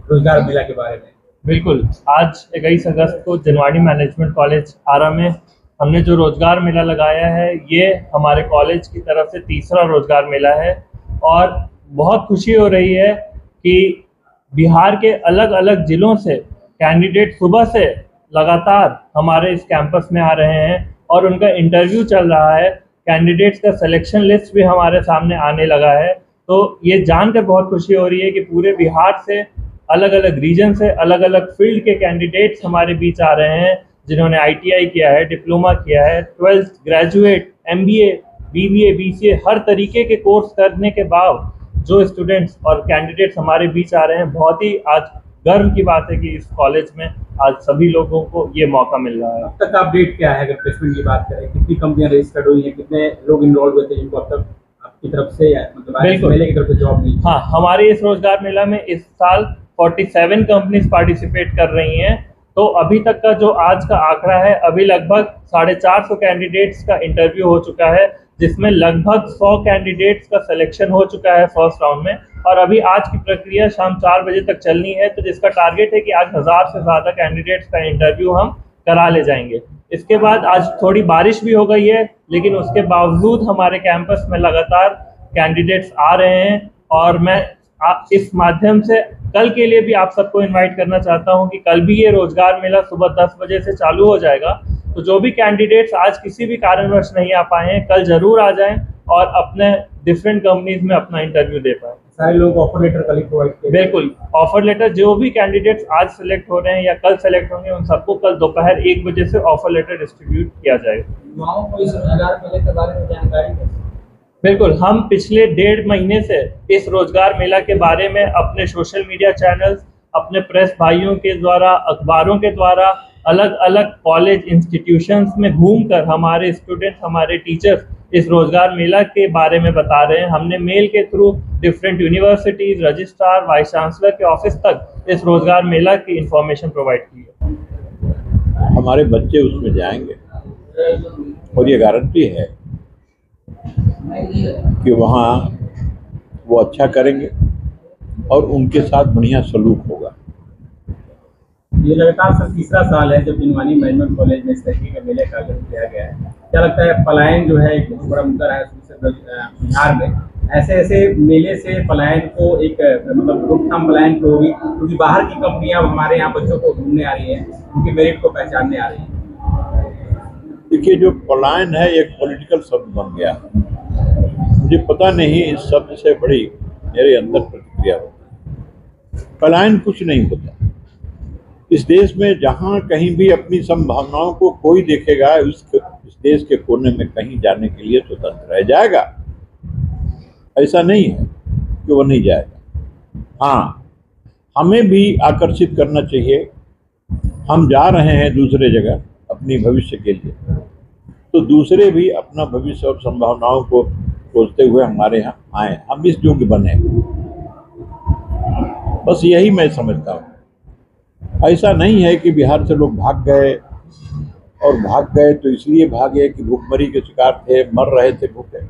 रोजगार मेला के बारे में। बिल्कुल, आज 21 अगस्त को जनवाड़ी मैनेजमेंट कॉलेज आरा में हमने जो रोजगार मेला लगाया है, ये हमारे कॉलेज की तरफ से तीसरा रोजगार मेला है और बहुत खुशी हो रही है कि बिहार के अलग अलग ज़िलों से कैंडिडेट सुबह से लगातार हमारे इस कैंपस में आ रहे हैं और उनका इंटरव्यू चल रहा है। कैंडिडेट्स का सिलेक्शन लिस्ट भी हमारे सामने आने लगा है। तो ये जानकर बहुत खुशी हो रही है कि पूरे बिहार से अलग अलग रीजन से अलग अलग फील्ड के कैंडिडेट्स हमारे बीच आ रहे हैं, जिन्होंने ITI किया है, डिप्लोमा किया है, 12th graduate, MBA, BBA, BCA हर तरीके के कोर्स करने के बाद जो स्टूडेंट्स और कैंडिडेट्स हमारे बीच आ रहे हैं, बहुत ही आज गर्व की बात है कि इस कॉलेज में आज सभी लोगों को ये मौका मिल रहा है। अब तक अपडेट क्या है अगर प्लेसमेंट की बात करें, कितनी कंपनियां रजिस्टर्ड हुई हैं, कितने लोग इनरोल्ड हुए थे जिनको अब तक आपकी तरफ से मतलब मेले की तरफ से जॉब मिली? हाँ, हमारे इस रोजगार मेला में इस साल 47 कंपनीज पार्टिसिपेट कर रही हैं। तो अभी तक का जो आज का आंकड़ा है, अभी लगभग 450 कैंडिडेट्स का इंटरव्यू हो चुका है, जिसमें लगभग 100 कैंडिडेट्स का सिलेक्शन हो चुका है फर्स्ट राउंड में। और अभी आज की प्रक्रिया शाम 4 बजे तक चलनी है, तो जिसका टारगेट है कि आज 1000 से ज़्यादा कैंडिडेट्स का इंटरव्यू हम करा ले जाएंगे। इसके बाद आज थोड़ी बारिश भी हो गई है, लेकिन उसके बावजूद हमारे कैंपस में लगातार कैंडिडेट्स आ रहे हैं और मैं इस माध्यम से कल के लिए भी आप सबको इनवाइट करना चाहता हूं कि कल भी ये रोजगार मेला सुबह 10 बजे से चालू हो जाएगा। तो जो भी कैंडिडेट्स आज किसी भी कारणवश नहीं आ पाए हैं, कल जरूर आ जाएं और अपने डिफरेंट कंपनीज में अपना इंटरव्यू दे पाएं। सारे लोग ऑफर लेटर कल प्रोवाइड करें? बिल्कुल, ऑफर लेटर जो भी कैंडिडेट्स आज सेलेक्ट हो रहे हैं या कल सेलेक्ट होंगे, उन सबको कल दोपहर 1 बजे से ऑफर लेटर डिस्ट्रीब्यूट किया जाएगा। युवाओं को इस रोजगार मेले के बारे में जानकारी है? बिल्कुल, हम पिछले 1.5 महीने से इस रोजगार मेला के बारे में अपने सोशल मीडिया चैनल्स, अपने प्रेस भाइयों के द्वारा, अखबारों के द्वारा, अलग अलग कॉलेज इंस्टीट्यूशंस में घूमकर हमारे स्टूडेंट्स, हमारे टीचर्स इस रोजगार मेला के बारे में बता रहे हैं। हमने मेल के through different universities, registrar, vice chancellor के ऑफिस तक इस रोजगार मेला की इंफॉर्मेशन प्रोवाइड की है। हमारे बच्चे उसमें जाएंगे और ये गारंटी है कि वहाँ वो अच्छा करेंगे और उनके साथ बढ़िया सलूक होगा। ये लगातार सर तीसरा साल है जब जनवाड़ी मैनेजमेंट कॉलेज में इस तरीके के मेले का आयोजन किया गया है। क्या लगता है पलायन जो है एक बहुत बड़ा मुद्दा है बिहार में, ऐसे मेले से पलायन को एक मतलब रोकथाम पलायन को होगी, क्योंकि बाहर की कंपनियां हमारे यहाँ बच्चों को ढूंढने आ रही हैं, उनके मेरिट को पहचानने आ रही हैं? देखिए, जो पलायन है एक पॉलिटिकल शब्द बन गया। मुझे पता नहीं इस शब्द से बड़ी मेरे अंदर प्रतिक्रिया होती है। पलायन कुछ नहीं होता। इस देश में जहाँ कहीं भी अपनी संभावनाओं को कोई देखेगा, इस देश के कोने में कहीं जाने के लिए स्वतंत्र रह जाएगा। ऐसा नहीं है कि वो नहीं जाएगा। हाँ, हमें भी आकर्षित करना चाहिए। हम जा रहे हैं दूसरे जगह अपनी भविष्य के लिए, तो दूसरे भी अपना भविष्य और संभावनाओं को सोचते हुए हमारे यहाँ आए, हम इस योग्य बने। बस यही मैं समझता हूँ। ऐसा नहीं है कि बिहार से लोग भाग गए और भाग गए तो इसलिए भागे कि भूखमरी के शिकार थे, मर रहे थे भूखे।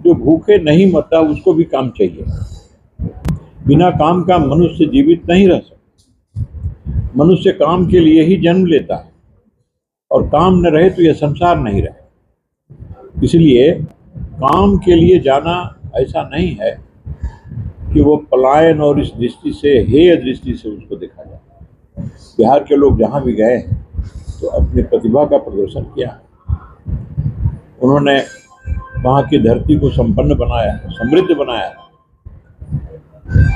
जो भूखे नहीं मरता उसको भी काम चाहिए। बिना काम का मनुष्य जीवित नहीं रह सकता। मनुष्य काम के लिए ही जन्म लेता है और काम न रहे तो यह संसार नहीं रहे। इसलिए काम के लिए जाना ऐसा नहीं है कि वो पलायन और इस दृष्टि से, हेय दृष्टि से उसको देखा जाए। बिहार के लोग जहाँ भी गए हैं तो अपनी प्रतिभा का प्रदर्शन किया। उन्होंने वहाँ की धरती को संपन्न बनाया, समृद्ध बनाया।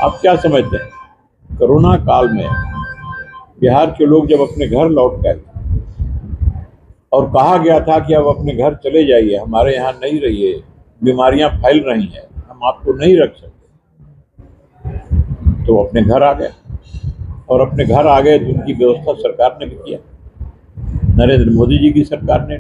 आप क्या समझते हैं, कोरोना काल में बिहार के लोग जब अपने घर लौट गए और कहा गया था कि अब अपने घर चले जाइए, हमारे यहाँ नहीं रहिए, बीमारियां फैल रही हैं, हम आपको नहीं रख सकते, तो अपने घर आ गए। और अपने घर आ गए तो उनकी व्यवस्था सरकार ने भी किया, नरेंद्र मोदी जी की सरकार ने।